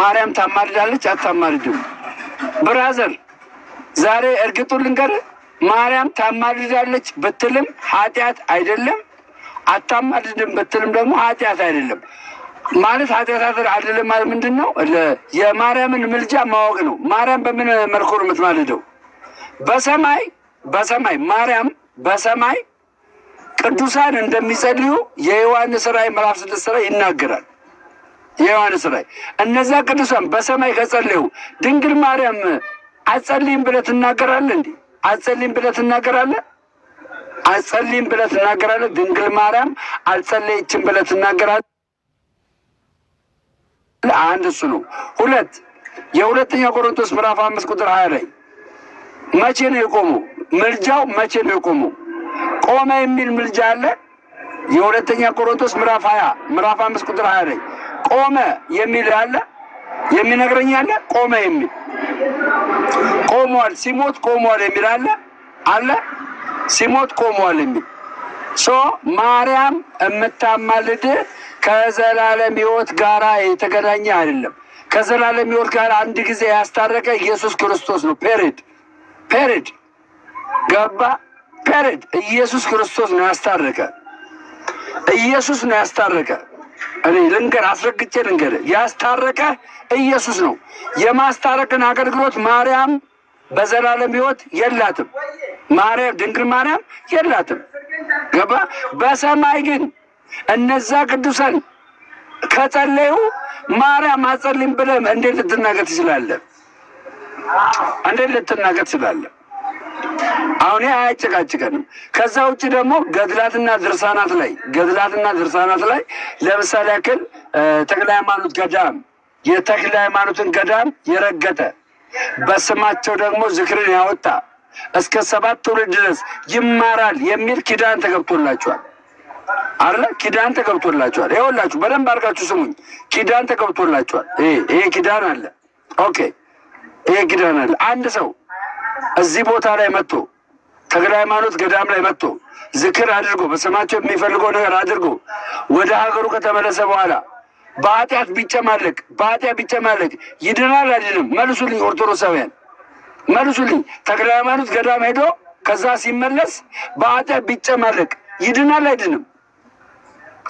ማርያም ታማልዳለች አታማልድም? ብራዘር ዛሬ እርግጡን ልንገር፣ ማርያም ታማልዳለች ብትልም ኃጢአት አይደለም፣ አታማልድም ብትልም ደግሞ ኃጢአት አይደለም። ማለት ኃጢአት አይደለም ማለት ምንድን ነው? የማርያምን ምልጃ ማወቅ ነው። ማርያም በምን መልኩ ነው የምትማልደው? በሰማይ ማርያም በሰማይ ቅዱሳን እንደሚጸልዩ የዮሐንስ ራእይ ምዕራፍ 6 ላይ ይናገራል። የዮሐንስ ራእይ እነዚያ ቅዱሳን በሰማይ ከጸለዩ ድንግል ማርያም አጸልይም ብለህ ትናገራለህ እንዴ? አጸልይም ብለህ ትናገራለህ? አጸልይም ብለህ ትናገራለህ? ድንግል ማርያም አልጸለየችም ብለህ ትናገራለህ? አንድ እሱ ነው። ሁለት የሁለተኛ ቆሮንቶስ ምዕራፍ 5 ቁጥር 20 ላይ መቼ ነው የቆመው? ምልጃው መቼ ነው የቆመው? ቆመ የሚል ምልጃ አለ። የሁለተኛ ቆሮንቶስ ምዕራፍ 5 ቁጥር 20 ላይ ቆመ የሚል አለ። የሚነግረኝ አለ። ቆመ የሚል ቆሟል፣ ሲሞት ቆሟል የሚል አለ። ሲሞት ቆሟል የሚል ማርያም የምታማልድ ከዘላለም ሕይወት ጋር የተገናኘ አይደለም። ከዘላለም ሕይወት ጋር አንድ ጊዜ ያስታረቀ ኢየሱስ ክርስቶስ ነው። ፔሬድ ገባ። ፔሬድ ኢየሱስ ክርስቶስ ነው ያስታረቀ። ኢየሱስ ነው ያስታረቀ። እኔ አስረግጬ ልንገር፣ ያስታረቀ ኢየሱስ ነው። የማስታረቅን አገልግሎት ማርያም በዘላለም ሕይወት የላትም። ድንግል ማርያም የላትም። ገባ። በሰማይ ግን እነዛ ቅዱሳን ከጸለዩ ማርያም አጸልይም ብለህ እንዴት ልትናገር ትችላለህ? እንዴት ልትናገር ትችላለህ? አሁን አያጨቃጭቀንም። ከዛ ውጭ ደግሞ ገድላትና ድርሳናት ላይ ለምሳሌ ያክል ተክለ ሃይማኖት ገዳም የተክለ ሃይማኖትን ገዳም የረገጠ በስማቸው ደግሞ ዝክርን ያወጣ እስከ 7 ትውልድ ድረስ ይማራል የሚል ኪዳን ተገብቶላቸዋል አለ። ኪዳን ተገብቶላቸዋል። ይኸውላችሁ በደንብ አድርጋችሁ ስሙኝ። ኪዳን ተገብቶላቸዋል። ይሄ ኪዳን አለ። ኦኬ፣ ይሄ ኪዳን አለ። አንድ ሰው እዚህ ቦታ ላይ መጥቶ ተክለ ሃይማኖት ገዳም ላይ መጥቶ ዝክር አድርጎ በስማቸው የሚፈልገው ነገር አድርጎ ወደ ሀገሩ ከተመለሰ በኋላ በኃጢአት ቢጨማለቅ ይድናል አይድንም? መልሱልኝ ኦርቶዶክሳውያን መልሱልኝ። ተክለ ሃይማኖት ገዳም ሄዶ ከዛ ሲመለስ በኃጢአት ቢጨማለቅ ይድናል አይድንም?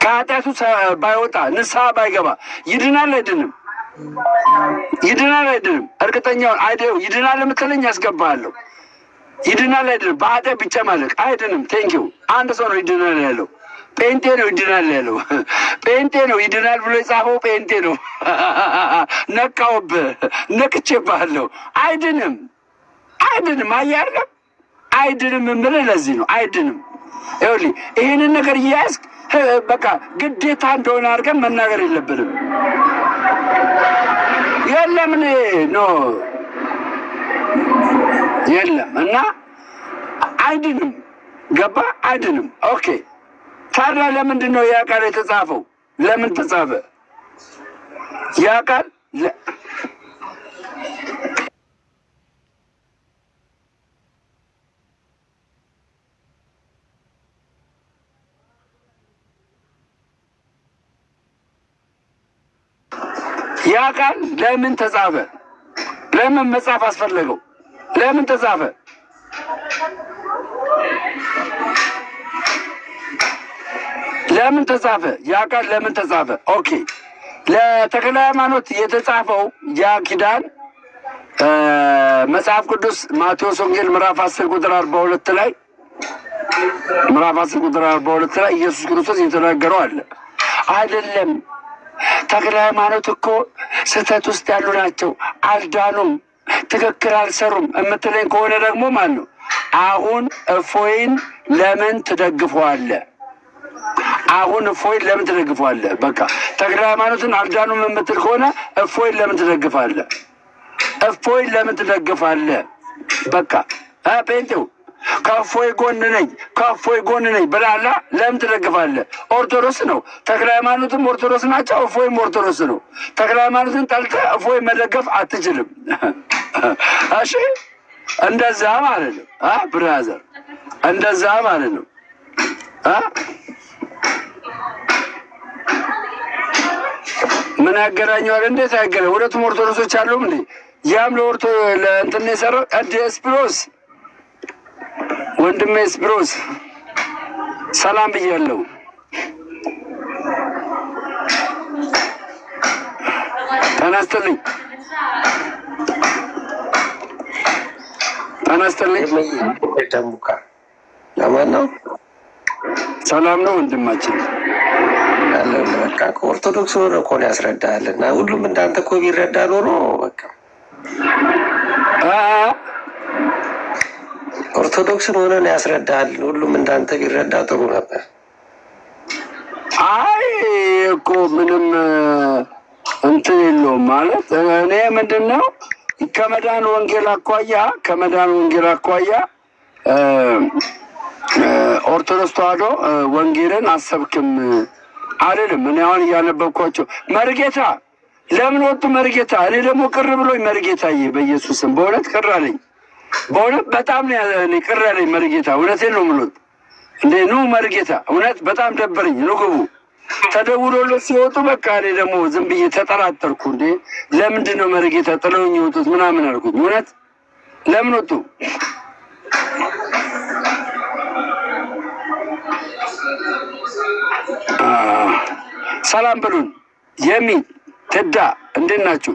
ከኃጢአቱ ባይወጣ ንስሐ ባይገባ ይድናል አይድንም? ይድናል አይድንም? እርግጠኛውን አይደው ይድናል የምትለኝ ያስገባለሁ። ይድናል አይድንም? በኃጢአት ቢጨማለቅ አይድንም። ቴንኪው። አንድ ሰው ነው ይድናል ያለው። ጴንጤ ነው ይድናል ያለው። ጴንጤ ነው ይድናል ብሎ የጻፈው ጴንጤ ነው። ነቅቼብሃለሁ። አይድንም። አያለም አይድንም የምልህ ለዚህ ነው። አይድንም። ይኸውልህ ይህንን ነገር እያያዝክ በቃ ግዴታ እንደሆነ አድርገን መናገር የለብንም። የለም የለም እና አይድንም። ገባ? አይድንም። ኦኬ። ታዲያ ለምንድን ነው ያ ቃል የተጻፈው? ለምን ተጻፈ ያ ቃል? ያ ቃል ለምን ተጻፈ? ለምን መጻፍ አስፈለገው? ለምን ተጻፈ? ለምን ተጻፈ? ያ ቃል ለምን ተጻፈ? ኦኬ። ለተክለ ሃይማኖት የተጻፈው ያ ኪዳን መጽሐፍ ቅዱስ ማቴዎስ ወንጌል ምዕራፍ 10 ቁጥር 42 ላይ ኢየሱስ ክርስቶስ የተናገረው አለ አይደለም? ተክለ ሃይማኖት እኮ ስህተት ውስጥ ያሉ ናቸው፣ አልዳኑም፣ ትክክል አልሰሩም የምትለኝ ከሆነ ደግሞ ማን ነው? አሁን እፎይን ለምን ትደግፈዋለህ? በቃ ተክለ ሃይማኖትን አልዳኑም የምትል ከሆነ እፎይን ለምን ትደግፋለህ? በቃ ጴንጤው ከእፎይ ጎን ነኝ ብላላ ለምን ትደግፋለህ? ኦርቶዶክስ ነው። ተክለ ሃይማኖትም ኦርቶዶክስ ናቸው፣ እፎይም ኦርቶዶክስ ነው። ተክለ ሃይማኖትን ጠልተህ እፎይ መደገፍ አትችልም። እሺ፣ እንደዛ ማለት ነው ብራዘር፣ እንደዛ ማለት ነው። ምን ያገናኘዋል? እንዴት ያገናኝ? ሁለቱም ኦርቶዶክሶች አሉም እንዴ? ያም ለኦርቶ ለእንትን የሰራው ስፒሮስ ወንድሜ ስፒሮስ ሰላም ብያለሁ። ተነስተልኝ ደሙካ ለማን ነው? ሰላም ነው ወንድማችን። በቃ ከኦርቶዶክስ ሆነ እኮ ነው ያስረዳል። እና ሁሉም እንዳንተ እኮ ቢረዳ ኖሮ በቃ ኦርቶዶክስን ሆነ ነው ያስረዳል። ሁሉም እንዳንተ ቢረዳ ጥሩ ነበር። አይ እኮ ምንም እንትን የለውም ማለት እኔ ምንድን ነው ከመዳን ወንጌል አኳያ ኦርቶዶክስ ተዋህዶ ወንጌልን አሰብክም አይደለም። እኔ አሁን እያነበብኳቸው መርጌታ ለምን ወጡ መርጌታ? እኔ ደግሞ ቅር ብሎኝ መርጌታዬ፣ በኢየሱስም በእውነት ቅር አለኝ። በእውነት በጣም ነው ቅር አለኝ መርጌታ። እውነቴን ነው የምልዎት። እንዴ ኑ መርጌታ፣ እውነት በጣም ደበረኝ። ኑ ግቡ ተደውሎለት ሲወጡ በቃ እኔ ደግሞ ዝም ብዬ ተጠራጠርኩ። እንዴ ለምንድን ነው መርጌታ ጥለውኝ የወጡት ምናምን አልኩኝ። እውነት ለምን ወጡ? ሰላም ብሉን። የሚን ትዳ እንዴት ናችሁ?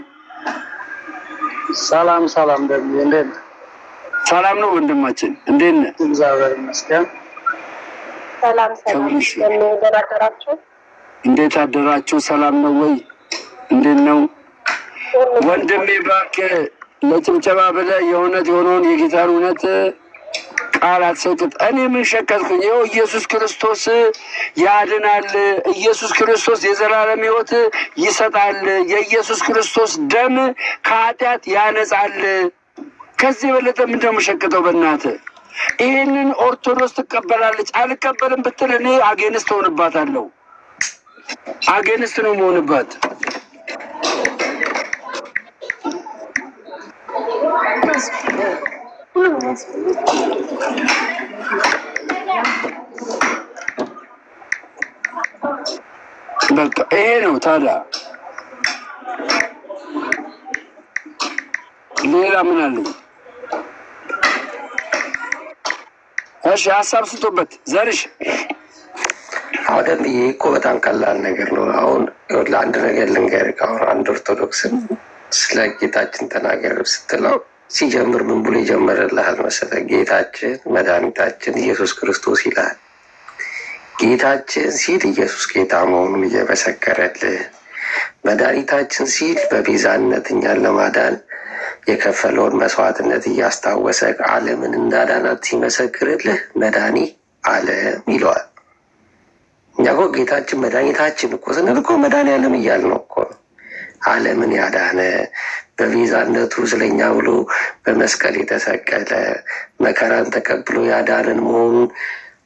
ሰላም ሰላም። ደግሞ እንዴት ሰላም ነው ወንድማችን? እንዴት ነህ? እግዚአብሔር ይመስገን። ሰላም ሰላም። እንዴት አደራችሁ? ሰላም ነው ወይ? እንዴት ነው ወንድሜ? እባክህ ለጭብጨባ ብለህ የእውነት የሆነውን የጌታን እውነት ቃል አትሰጥም። እኔ ምን ሸቀጥኩኝ? ይኸው ኢየሱስ ክርስቶስ ያድናል። ኢየሱስ ክርስቶስ የዘላለም ሕይወት ይሰጣል። የኢየሱስ ክርስቶስ ደም ከኃጢአት ያነጻል። ከዚህ የበለጠ ምንድን ነው የምሸቅጠው? በእናትህ ይህንን ኦርቶዶክስ ትቀበላለች። አልቀበልም ብትል እኔ አጌንስት ሆንባታለሁ። አጌንስት ነው መሆንባት። በቃ ይሄ ነው ታዲያ። ሌላ ምን አለኝ? እሺ ሀሳብ ስጡበት። ዘርሽ አሁን ይሄ እኮ በጣም ቀላል ነገር ነው። አሁን ለአንድ ነገር ልንገርህ። አሁን አንድ ኦርቶዶክስን ስለ ጌታችን ተናገር ስትለው ሲጀምር ምን ብሎ ይጀምርልሃል መሰለህ? ጌታችን መድኃኒታችን ኢየሱስ ክርስቶስ ይላል። ጌታችን ሲል ኢየሱስ ጌታ መሆኑን እየመሰከረልህ፣ መድኃኒታችን ሲል በቤዛነት እኛን ለማዳን የከፈለውን መስዋዕትነት እያስታወሰ ዓለምን እንዳዳናት ሲመሰክርልህ መድኃኒ ዓለም ይለዋል። እኛ እኮ ጌታችን መድኃኒታችን እኮ ስንል እኮ መድኃኒዓለም እያልን ነው እኮ ነው። ዓለምን ያዳነ በቤዛነቱ ስለኛ ብሎ በመስቀል የተሰቀለ መከራን ተቀብሎ ያዳንን መሆኑን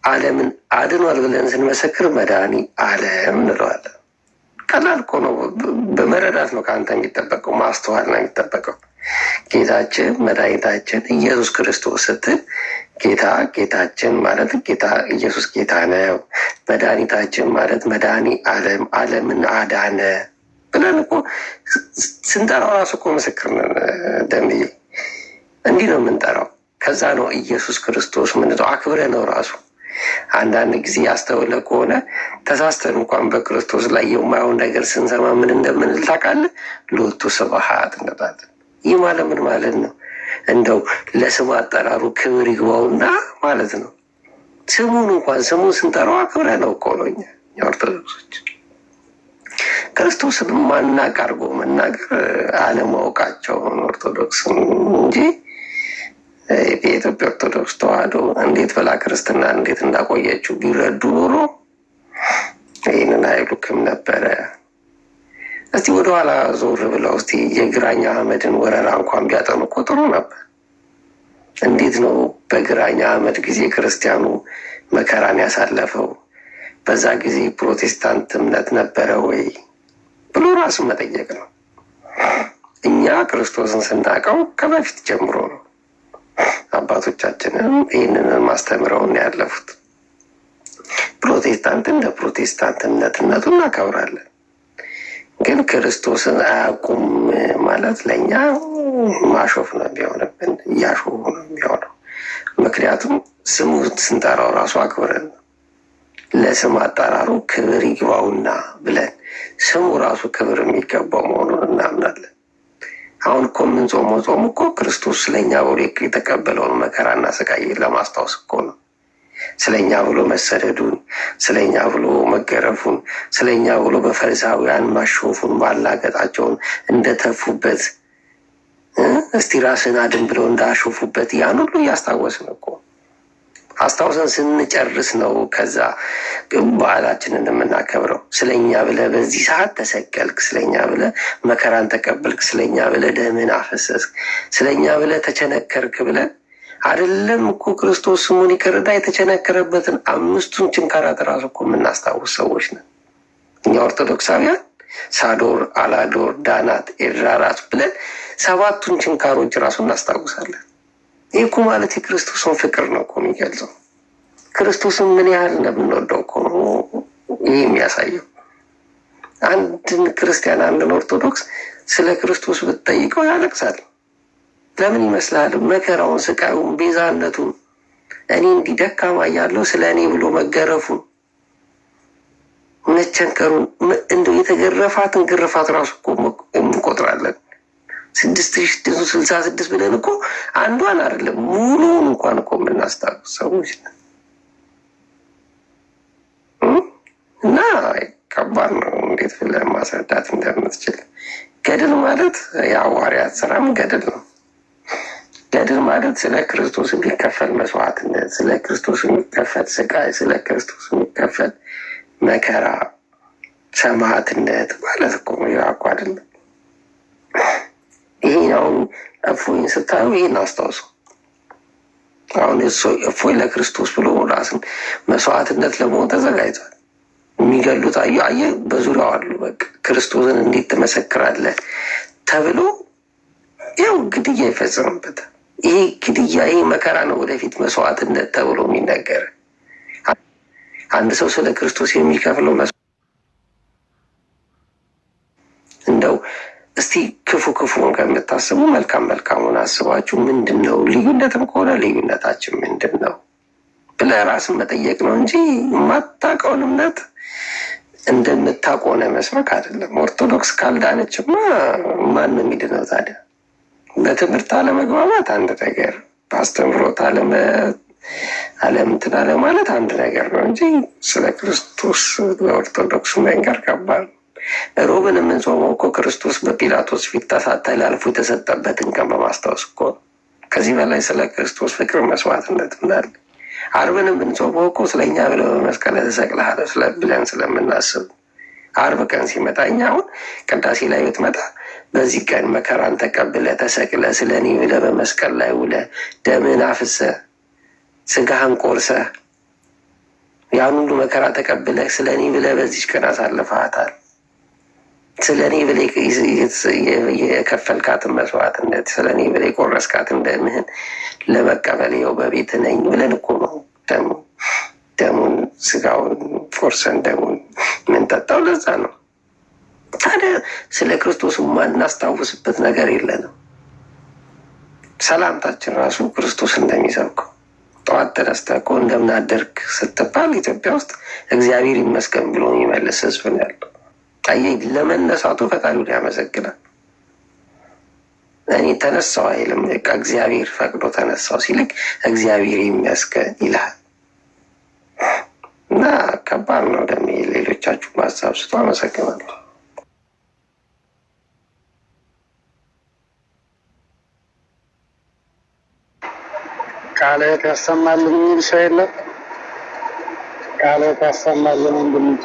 ዓለምን አድኗል ብለን ስንመሰክር መድኃኒ ዓለም እንለዋለን። ቀላል እኮ ነው። በመረዳት ነው ከአንተ የሚጠበቀው፣ ማስተዋል ነው የሚጠበቀው። ጌታችን መድኃኒታችን ኢየሱስ ክርስቶስ ስትል ጌታ ጌታችን ማለት ጌታ ኢየሱስ ጌታ ነው። መድኃኒታችን ማለት መድኃኒ ዓለም ዓለምን አዳነ ብለን እኮ ስንጠራው ራሱ እኮ ምስክር ነን። ደምዬ እንዲህ ነው የምንጠራው። ከዛ ነው ኢየሱስ ክርስቶስ ምንለው አክብረ ነው ራሱ። አንዳንድ ጊዜ ያስተውለ ከሆነ ተሳስተን እንኳን በክርስቶስ ላይ የማየውን ነገር ስንሰማ ምን እንደምንል ታውቃለህ? ሎቱ ስብሐት እንላለን። ይህ ማለት ምን ማለት ነው? እንደው ለስም አጠራሩ ክብር ይግባውና ማለት ነው። ስሙን እንኳን ስሙን ስንጠራው አክብረ ነው እኮ ነው እኛ ኦርቶዶክሶች። ክርስቶስን ማናቅ አድርጎ መናገር አለማወቃቸውን ኦርቶዶክስ እንጂ የኢትዮጵያ ኦርቶዶክስ ተዋህዶ እንዴት ብላ ክርስትና እንዴት እንዳቆየችው ቢረዱ ኖሮ ይህንን አይሉክም ነበረ። እስቲ ወደኋላ ዞር ብለው እስቲ የግራኝ አህመድን ወረራ እንኳን ቢያጠኑ እኮ ጥሩ ነበር። እንዴት ነው በግራኝ አህመድ ጊዜ ክርስቲያኑ መከራን ያሳለፈው? በዛ ጊዜ ፕሮቴስታንት እምነት ነበረ ወይ ብሎ ራሱ መጠየቅ ነው። እኛ ክርስቶስን ስናውቀው ከበፊት ጀምሮ ነው። አባቶቻችንም ይህንን ማስተምረውን ያለፉት። ፕሮቴስታንት እንደ ፕሮቴስታንት እምነትነቱ እናከብራለን። ግን ክርስቶስን አያውቁም ማለት ለእኛ ማሾፍ ነው የሚሆንብን፣ እያሾፉ ነው የሚሆነው። ምክንያቱም ስሙ ስንጠራው ራሱ አክብረን ለስም አጠራሩ ክብር ይግባውና ብለን ስሙ ራሱ ክብር የሚገባው መሆኑን እናምናለን። አሁን እኮ የምንጾመው ጾም እኮ ክርስቶስ ስለኛ ብሎ የተቀበለውን መከራና ስቃይ ለማስታወስ እኮ ነው። ስለኛ ብሎ መሰደዱን፣ ስለኛ ብሎ መገረፉን፣ ስለኛ ብሎ በፈሪሳውያን ማሾፉን፣ ማላገጣቸውን እንደተፉበት እስቲ ራስን አድን ብለው እንዳሾፉበት ያን ሁሉ እያስታወስን እኮ አስታውሰን ስንጨርስ ነው ከዛ በዓላችንን የምናከብረው። ስለኛ ብለህ በዚህ ሰዓት ተሰቀልክ፣ ስለኛ ብለህ መከራን ተቀበልክ፣ ስለኛ ብለህ ደምህን አፈሰስክ፣ ስለኛ ብለህ ተቸነከርክ ብለን አይደለም እኮ ክርስቶስ ስሙን ይቅርና የተቸነከረበትን 5ቱን ችንካራት ራሱ እኮ የምናስታውስ ሰዎች ነን እኛ ኦርቶዶክሳውያን። ሳዶር፣ አላዶር፣ ዳናት፣ ኤድራራት ብለን 7ቱን ችንካሮች ራሱ እናስታውሳለን። ይህ እኮ ማለት የክርስቶስን ፍቅር ነው እኮ የሚገልጸው። ክርስቶስን ምን ያህል እንደምንወደው እኮ ነው ይህ የሚያሳየው። አንድን ክርስቲያን አንድን ኦርቶዶክስ ስለ ክርስቶስ ብትጠይቀው ያለቅሳል። ለምን ይመስላል? መከራውን፣ ስቃዩን፣ ቤዛነቱን እኔ እንዲህ ደካማ እያለሁ ስለ እኔ ብሎ መገረፉን፣ መቸንከሩን እንደው የተገረፋትን ግርፋት ራሱ እኮ እንቆጥራለን። 6666 ብለን እኮ አንዷን አይደለም ሙሉውን እንኳን እኮ የምናስታውስ ሰዎች ነን። እና ከባድ ነው እንዴት ብለህ ማስረዳት እንደምትችል። ገድል ማለት የሐዋርያት ስራም ገድል ነው። ገድል ማለት ስለ ክርስቶስ የሚከፈል መስዋዕትነት፣ ስለ ክርስቶስ የሚከፈል ስቃይ፣ ስለ ክርስቶስ የሚከፈል መከራ፣ ሰማዕትነት ማለት እኮ ያውቁ አይደለም። ይሄን አሁን እፎይን ስታዩ ይሄን አስታውሱ። አሁን እፎይ ለክርስቶስ ብሎ ራስን መስዋዕትነት ለመሆን ተዘጋጅቷል። የሚገሉት አየህ በዙሪያው አሉ። በቃ ክርስቶስን እንዴት ትመሰክራለህ ተብሎ ያው ግድያ ይፈጸምበታል። ይሄ ግድያ ይሄ መከራ ነው ወደፊት መስዋዕትነት ተብሎ የሚነገር። አንድ ሰው ስለ ክርስቶስ የሚከፍለው እንደው እስቲ ክፉ ክፉን ከምታስቡ መልካም መልካሙን አስባችሁ ምንድን ነው ልዩነትም ከሆነ ልዩነታችን ምንድን ነው ብለህ ራስን መጠየቅ ነው እንጂ የማታውቀውን እምነት እንደምታቆነ መስበክ አይደለም። ኦርቶዶክስ ካልዳነችማ ማን ነው የሚድነው ታዲያ? በትምህርት አለመግባባት አንድ ነገር፣ በአስተምህሮት አለምትን አለ ማለት አንድ ነገር ነው እንጂ ስለ ክርስቶስ በኦርቶዶክሱ መንገድ ከባድ ነው። ሮብን የምንጾመው እኮ ክርስቶስ በጲላጦስ ፊት ተላልፎ የተሰጠበትን ቀን በማስታወስ እኮ ነው። ከዚህ በላይ ስለ ክርስቶስ ፍቅር መስዋዕትነት ምናለ? አርብን የምንጾመው እኮ ስለኛ ብለው በመስቀል ተሰቅለሃል ብለን ስለምናስብ አርብ ቀን ሲመጣ እኛ አሁን ቅዳሴ ላይ ብትመጣ በዚህ ቀን መከራን ተቀብለ ተሰቅለ ስለ እኔ ብለ በመስቀል ላይ ውለ ደምን አፍሰ ስጋህን ቆርሰ ያን ሁሉ መከራ ተቀብለ ስለ እኔ ብለ በዚች ቀን አሳልፈሃታል። ስለ እኔ ብለ የከፈልካትን መስዋዕትነት ስለ እኔ ብለ የቆረስካትን ደምህን ለመቀበል ይኸው በቤት ነኝ ብለን እኮ ነው ደሙን ስጋውን ቆርሰን ደሙን ምንጠጣው። ለዛ ነው ታዲያ ስለ ክርስቶስ ማናስታውስበት ነገር የለንም። ሰላምታችን ራሱ ክርስቶስ እንደሚሰብከው ጠዋት ተነስተህ እኮ እንደምናደርግ ስትባል ኢትዮጵያ ውስጥ እግዚአብሔር ይመስገን ብሎ የሚመልስ ህዝብ ነው ያለው። አየህ፣ ለመነሳቱ ፈጣሪውን ያመሰግናል። እኔ ተነሳው አይልም። በቃ እግዚአብሔር ፈቅዶ ተነሳው ሲልክ እግዚአብሔር ይመስገን ይልሃል። እና ከባድ ነው ደሜ። ሌሎቻችሁ ማሳብ ስቶ አመሰግናለሁ። ቃልህ ያሰማልን የሚል ሰው የለም? ቃልህ ያሰማልን እንድምጭ